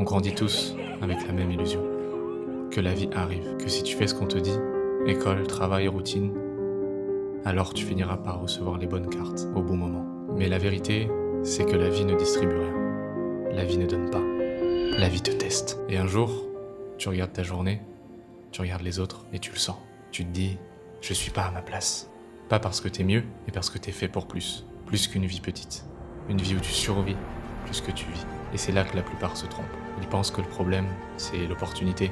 grandit tous avec la même illusion, que la vie arrive, que si tu fais ce qu'on te dit, école, travail, routine, alors tu finiras par recevoir les bonnes cartes au bon moment. Mais la vérité, c'est que la vie ne distribue rien. La vie ne donne pas. La vie te teste. Et un jour, tu regardes ta journée, tu regardes les autres et tu le sens. Tu te dis, je suis pas à ma place. Pas parce que t'es mieux, mais parce que t'es fait pour plus. Plus qu'une vie petite. Une vie où tu survis plus que tu vis. Et c'est là que la plupart se trompent. Ils pensent que le problème, c'est l'opportunité,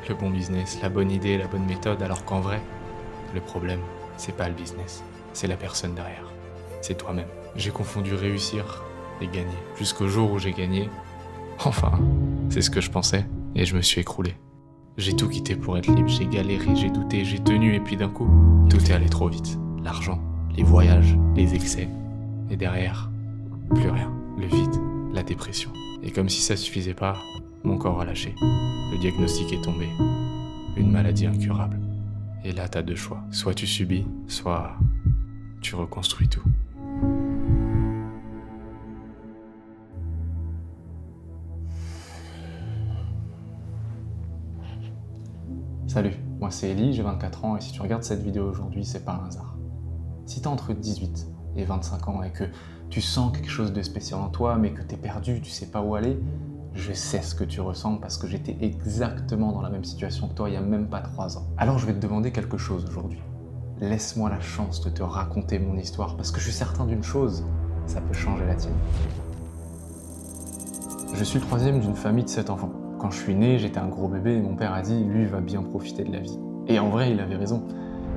le bon business, la bonne idée, la bonne méthode, alors qu'en vrai, le problème, c'est pas le business, c'est la personne derrière. C'est toi-même. J'ai confondu réussir et gagner. Jusqu'au jour où j'ai gagné, enfin, c'est ce que je pensais, et je me suis écroulé. J'ai tout quitté pour être libre, j'ai galéré, j'ai douté, j'ai tenu, et puis d'un coup, tout est allé trop vite. L'argent, les voyages, les excès, et derrière, plus rien. Le vide, la dépression. Et comme si ça suffisait pas, mon corps a lâché. Le diagnostic est tombé. Une maladie incurable. Et là, t'as deux choix. Soit tu subis, soit tu reconstruis tout. Salut, moi c'est Eli, j'ai 24 ans et si tu regardes cette vidéo aujourd'hui, c'est pas un hasard. Si t'as entre 18 et 25 ans et que tu sens quelque chose de spécial en toi, mais que t'es perdu, tu sais pas où aller, je sais ce que tu ressens parce que j'étais exactement dans la même situation que toi il y a même pas 3 ans. Alors je vais te demander quelque chose aujourd'hui. Laisse-moi la chance de te raconter mon histoire parce que je suis certain d'une chose, ça peut changer la tienne. Je suis le troisième d'une famille de 7 enfants. Quand je suis né, j'étais un gros bébé et mon père a dit « lui va bien profiter de la vie ». Et en vrai, il avait raison.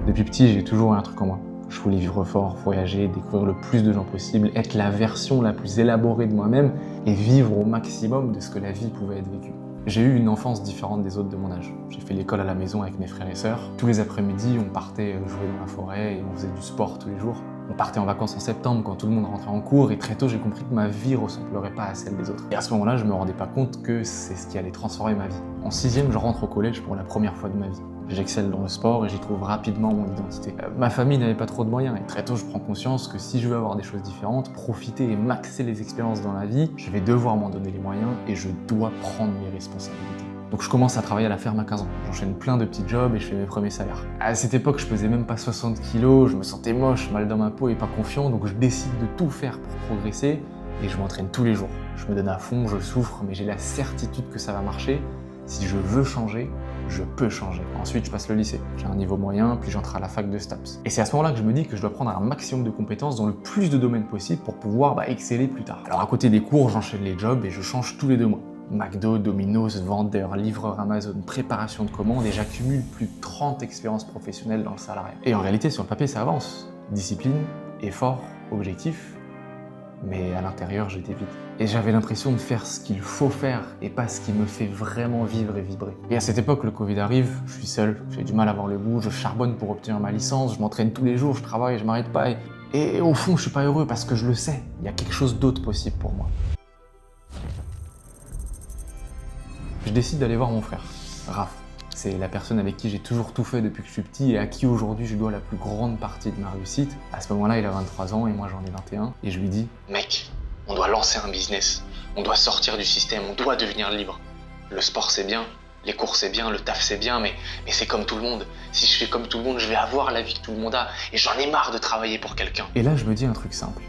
Depuis petit, j'ai toujours eu un truc en moi. Je voulais vivre fort, voyager, découvrir le plus de gens possible, être la version la plus élaborée de moi-même et vivre au maximum de ce que la vie pouvait être vécue. J'ai eu une enfance différente des autres de mon âge. J'ai fait l'école à la maison avec mes frères et sœurs. Tous les après-midi, on partait jouer dans la forêt et on faisait du sport tous les jours. On partait en vacances en septembre quand tout le monde rentrait en cours et très tôt j'ai compris que ma vie ressemblerait pas à celle des autres. Et à ce moment-là, je me rendais pas compte que c'est ce qui allait transformer ma vie. En 6e, je rentre au collège pour la première fois de ma vie. J'excelle dans le sport et j'y trouve rapidement mon identité. Ma famille n'avait pas trop de moyens et très tôt je prends conscience que si je veux avoir des choses différentes, profiter et maxer les expériences dans la vie, je vais devoir m'en donner les moyens et je dois prendre mes responsabilités. Donc je commence à travailler à la ferme à 15 ans. J'enchaîne plein de petits jobs et je fais mes premiers salaires. À cette époque, je pesais même pas 60 kilos, je me sentais moche, mal dans ma peau et pas confiant, donc je décide de tout faire pour progresser et je m'entraîne tous les jours. Je me donne à fond, je souffre, mais j'ai la certitude que ça va marcher. Si je veux changer, je peux changer. Ensuite, je passe le lycée. J'ai un niveau moyen, puis j'entre à la fac de STAPS. Et c'est à ce moment-là que je me dis que je dois prendre un maximum de compétences dans le plus de domaines possible pour pouvoir exceller plus tard. Alors à côté des cours, j'enchaîne les jobs et je change tous les 2 mois. McDo, Domino's, vendeur, livreur Amazon, préparation de commandes et j'accumule plus de 30 expériences professionnelles dans le salariat. Et en réalité, sur le papier, ça avance. Discipline, effort, objectif, mais à l'intérieur, j'étais vide. Et j'avais l'impression de faire ce qu'il faut faire et pas ce qui me fait vraiment vivre et vibrer. Et à cette époque, le Covid arrive, je suis seul, j'ai du mal à voir le bout, je charbonne pour obtenir ma licence, je m'entraîne tous les jours, je travaille, je m'arrête pas. Et au fond, je suis pas heureux parce que je le sais, il y a quelque chose d'autre possible pour moi. Je décide d'aller voir mon frère, Raph. C'est la personne avec qui j'ai toujours tout fait depuis que je suis petit et à qui aujourd'hui je dois la plus grande partie de ma réussite. À ce moment-là, il a 23 ans et moi j'en ai 21. Et je lui dis « Mec, on doit lancer un business, on doit sortir du système, on doit devenir libre. Le sport c'est bien, les cours c'est bien, le taf c'est bien, mais c'est comme tout le monde. Si je fais comme tout le monde, je vais avoir la vie que tout le monde a et j'en ai marre de travailler pour quelqu'un. » Et là je me dis un truc simple,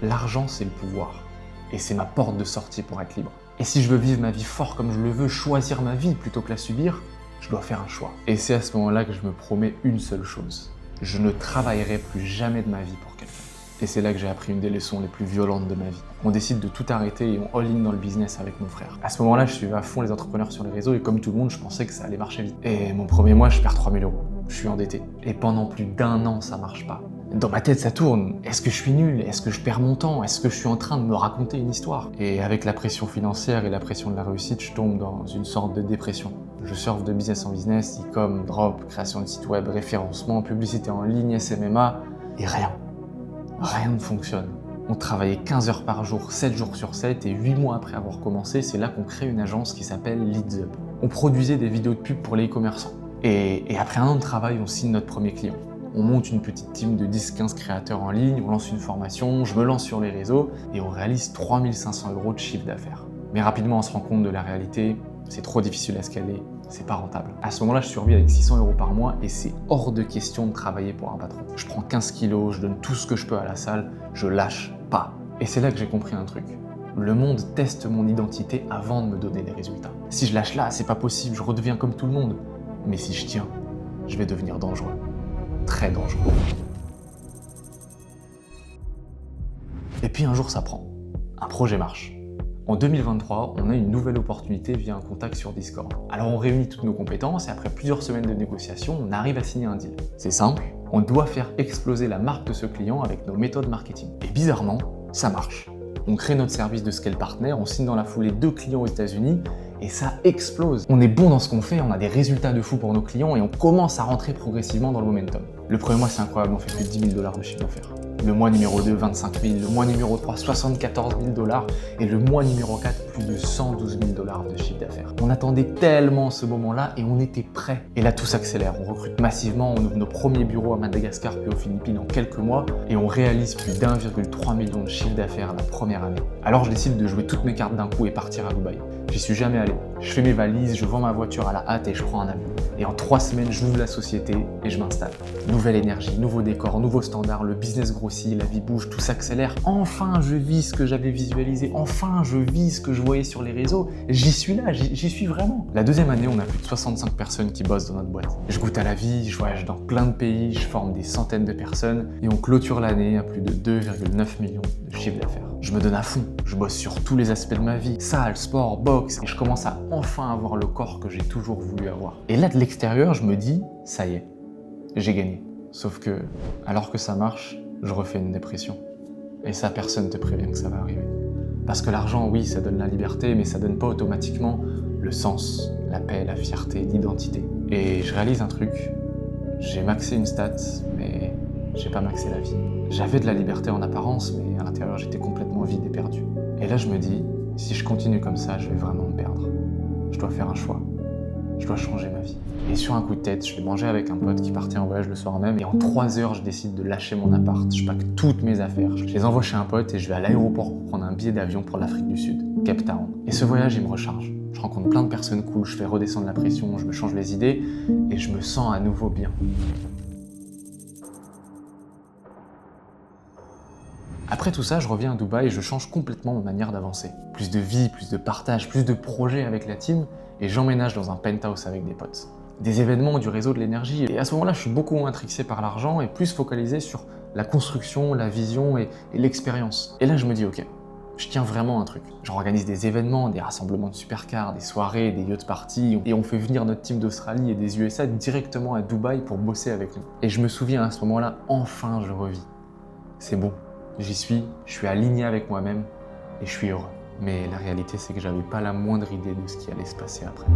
l'argent c'est le pouvoir et c'est ma porte de sortie pour être libre. Et si je veux vivre ma vie fort comme je le veux, choisir ma vie plutôt que la subir, je dois faire un choix. Et c'est à ce moment-là que je me promets une seule chose. Je ne travaillerai plus jamais de ma vie pour quelqu'un. Et c'est là que j'ai appris une des leçons les plus violentes de ma vie. On décide de tout arrêter et on all-in dans le business avec mon frère. À ce moment-là, je suivais à fond les entrepreneurs sur les réseaux et comme tout le monde, je pensais que ça allait marcher vite. Et mon premier mois, je perds 3 000 €. Je suis endetté. Et pendant plus d'1 an, ça marche pas. Dans ma tête, ça tourne. Est-ce que je suis nul? Est-ce que je perds mon temps? Est-ce que je suis en train de me raconter une histoire? Et avec la pression financière et la pression de la réussite, je tombe dans une sorte de dépression. Je surfe de business en business, e-com, drop, création de site web, référencement, publicité en ligne, SMMA, et rien. Rien ne fonctionne. On travaillait 15 heures par jour, 7 jours sur 7, et 8 mois après avoir commencé, c'est là qu'on crée une agence qui s'appelle Leads Up. On produisait des vidéos de pub pour les e-commerçants. Et après 1 an de travail, on signe notre premier client. On monte une petite team de 10-15 créateurs en ligne, on lance une formation, je me lance sur les réseaux et on réalise 3 500 € de chiffre d'affaires. Mais rapidement, on se rend compte de la réalité, c'est trop difficile à scaler, c'est pas rentable. À ce moment-là, je survis avec 600 € par mois et c'est hors de question de travailler pour un patron. Je prends 15 kilos, je donne tout ce que je peux à la salle, je lâche pas. Et c'est là que j'ai compris un truc. Le monde teste mon identité avant de me donner des résultats. Si je lâche là, c'est pas possible, je redeviens comme tout le monde. Mais si je tiens, je vais devenir dangereux. Très dangereux. Et puis un jour, ça prend. Un projet marche. En 2023, on a une nouvelle opportunité via un contact sur Discord. Alors on réunit toutes nos compétences et après plusieurs semaines de négociations, on arrive à signer un deal. C'est simple, on doit faire exploser la marque de ce client avec nos méthodes marketing. Et bizarrement, ça marche. On crée notre service de scale partner, on signe dans la foulée 2 clients aux États-Unis et ça explose. On est bon dans ce qu'on fait, on a des résultats de fou pour nos clients et on commence à rentrer progressivement dans le momentum. Le premier mois, c'est incroyable, on fait plus de 10 000 $ de chiffre d'affaires. Le mois numéro 2, 25 000, le mois numéro 3, 74 000 $ et le mois numéro 4, plus de 112 000 $ de chiffre d'affaires. On attendait tellement ce moment-là et on était prêts. Et là, tout s'accélère. On recrute massivement, on ouvre nos premiers bureaux à Madagascar puis aux Philippines en quelques mois et on réalise plus d'1,3 million de chiffre d'affaires la première année. Alors je décide de jouer toutes mes cartes d'un coup et partir à Dubaï. J'y suis jamais allé. Je fais mes valises, je vends ma voiture à la hâte et je prends un avion. Et en 3 semaines, j'ouvre la société et je m'installe. Nouvelle énergie, nouveau décor, nouveau standard, le business grossit, la vie bouge, tout s'accélère. Enfin, je vis ce que j'avais visualisé. Enfin, je vis ce que je voyais sur les réseaux. J'y suis là, j'y suis vraiment. La deuxième année, on a plus de 65 personnes qui bossent dans notre boîte. Je goûte à la vie, je voyage dans plein de pays, je forme des centaines de personnes et on clôture l'année à plus de 2,9 millions de chiffre d'affaires. Je me donne à fond, je bosse sur tous les aspects de ma vie, salle, sport, boxe, et je commence à enfin avoir le corps que j'ai toujours voulu avoir. Et là, de l'extérieur, je me dis, ça y est, j'ai gagné. Sauf que, alors que ça marche, je refais une dépression. Et ça, personne ne te prévient que ça va arriver. Parce que l'argent, oui, ça donne la liberté, mais ça donne pas automatiquement le sens, la paix, la fierté, l'identité. Et je réalise un truc, j'ai maxé une stat, mais j'ai pas maxé la vie. J'avais de la liberté en apparence, mais à l'intérieur, j'étais complètement vide et perdu. Et là, je me dis, si je continue comme ça, je vais vraiment me perdre. Je dois faire un choix. Je dois changer ma vie. Et sur un coup de tête, je vais manger avec un pote qui partait en voyage le soir même, et en 3 heures, je décide de lâcher mon appart. Je pack toutes mes affaires. Je les envoie chez un pote et je vais à l'aéroport pour prendre un billet d'avion pour l'Afrique du Sud, Cape Town. Et ce voyage, il me recharge. Je rencontre plein de personnes cool, je fais redescendre la pression, je me change les idées, et je me sens à nouveau bien. Après tout ça, je reviens à Dubaï et je change complètement ma manière d'avancer. Plus de vie, plus de partage, plus de projets avec la team et j'emménage dans un penthouse avec des potes. Des événements du réseau de l'énergie et à ce moment-là, je suis beaucoup moins intrigué par l'argent et plus focalisé sur la construction, la vision et l'expérience. Et là, je me dis, ok, je tiens vraiment un truc. J'organise des événements, des rassemblements de supercars, des soirées, des yacht parties et on fait venir notre team d'Australie et des USA directement à Dubaï pour bosser avec nous. Et je me souviens à ce moment-là, enfin, je revis. C'est bon. J'y suis, je suis aligné avec moi-même et je suis heureux. Mais la réalité, c'est que j'avais pas la moindre idée de ce qui allait se passer après.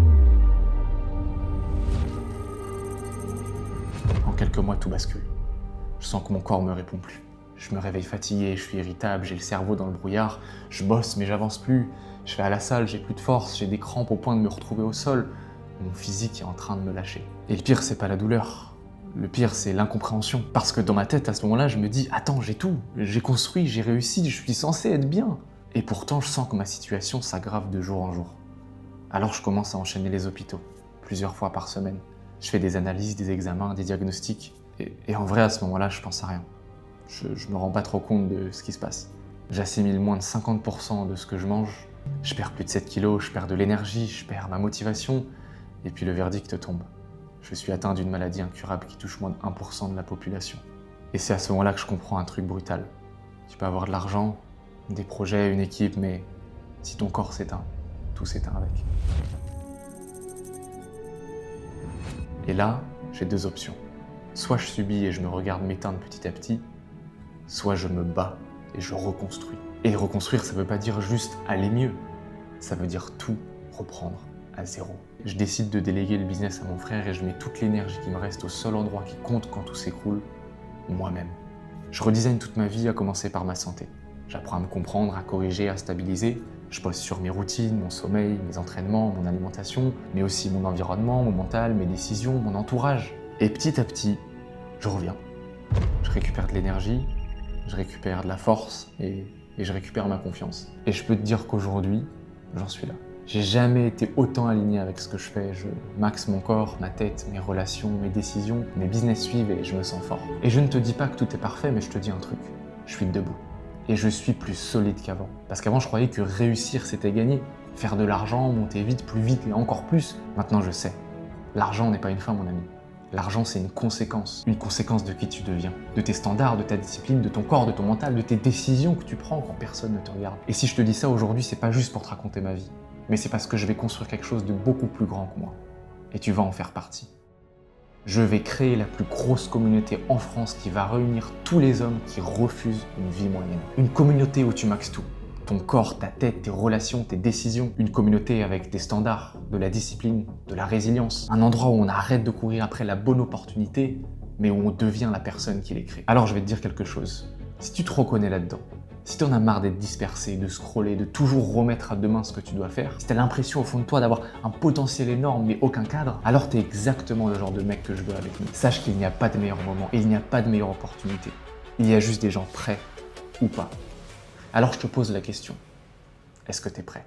En quelques mois, tout bascule. Je sens que mon corps me répond plus. Je me réveille fatigué, je suis irritable, j'ai le cerveau dans le brouillard, je bosse mais j'avance plus. Je vais à la salle, j'ai plus de force, j'ai des crampes au point de me retrouver au sol. Mon physique est en train de me lâcher. Et le pire, c'est pas la douleur. Le pire, c'est l'incompréhension. Parce que dans ma tête, à ce moment-là, je me dis « Attends, j'ai tout. J'ai construit, j'ai réussi, je suis censé être bien. » Et pourtant, je sens que ma situation s'aggrave de jour en jour. Alors je commence à enchaîner les hôpitaux, plusieurs fois par semaine. Je fais des analyses, des examens, des diagnostics. Et en vrai, à ce moment-là, je pense à rien. Je me rends pas trop compte de ce qui se passe. J'assimile moins de 50% de ce que je mange. Je perds plus de 7 kilos, je perds de l'énergie, je perds ma motivation. Et puis le verdict tombe. Je suis atteint d'une maladie incurable qui touche moins de 1% de la population. Et c'est à ce moment-là que je comprends un truc brutal. Tu peux avoir de l'argent, des projets, une équipe, mais si ton corps s'éteint, tout s'éteint avec. Et là, j'ai 2 options. Soit je subis et je me regarde m'éteindre petit à petit, soit je me bats et je reconstruis. Et reconstruire, ça veut pas dire juste aller mieux, ça veut dire tout reprendre à zéro. Je décide de déléguer le business à mon frère et je mets toute l'énergie qui me reste au seul endroit qui compte quand tout s'écroule, moi-même. Je redesign toute ma vie à commencer par ma santé. J'apprends à me comprendre, à corriger, à stabiliser. Je bosse sur mes routines, mon sommeil, mes entraînements, mon alimentation, mais aussi mon environnement, mon mental, mes décisions, mon entourage. Et petit à petit, je reviens. Je récupère de l'énergie, je récupère de la force et je récupère ma confiance. Et je peux te dire qu'aujourd'hui, j'en suis là. J'ai jamais été autant aligné avec ce que je fais. Je maxe mon corps, ma tête, mes relations, mes décisions, mes business suivent et je me sens fort. Et je ne te dis pas que tout est parfait, mais je te dis un truc. Je suis debout. Et je suis plus solide qu'avant. Parce qu'avant, je croyais que réussir, c'était gagner. Faire de l'argent, monter vite, plus vite et encore plus. Maintenant, je sais. L'argent n'est pas une fin, mon ami. L'argent, c'est une conséquence de qui tu deviens, de tes standards, de ta discipline, de ton corps, de ton mental, de tes décisions que tu prends quand personne ne te regarde. Et si je te dis ça aujourd'hui, c'est pas juste pour te raconter ma vie, mais c'est parce que je vais construire quelque chose de beaucoup plus grand que moi. Et tu vas en faire partie. Je vais créer la plus grosse communauté en France qui va réunir tous les hommes qui refusent une vie moyenne. Une communauté où tu maxes tout. Ton corps, ta tête, tes relations, tes décisions. Une communauté avec des standards, de la discipline, de la résilience. Un endroit où on arrête de courir après la bonne opportunité, mais où on devient la personne qui les crée. Alors je vais te dire quelque chose. Si tu te reconnais là-dedans, si t'en as marre d'être dispersé, de scroller, de toujours remettre à demain ce que tu dois faire, si t'as l'impression au fond de toi d'avoir un potentiel énorme mais aucun cadre, alors t'es exactement le genre de mec que je veux avec nous. Sache qu'il n'y a pas de meilleur moment et il n'y a pas de meilleure opportunité. Il y a juste des gens prêts ou pas. Alors je te pose la question, est-ce que t'es prêt ?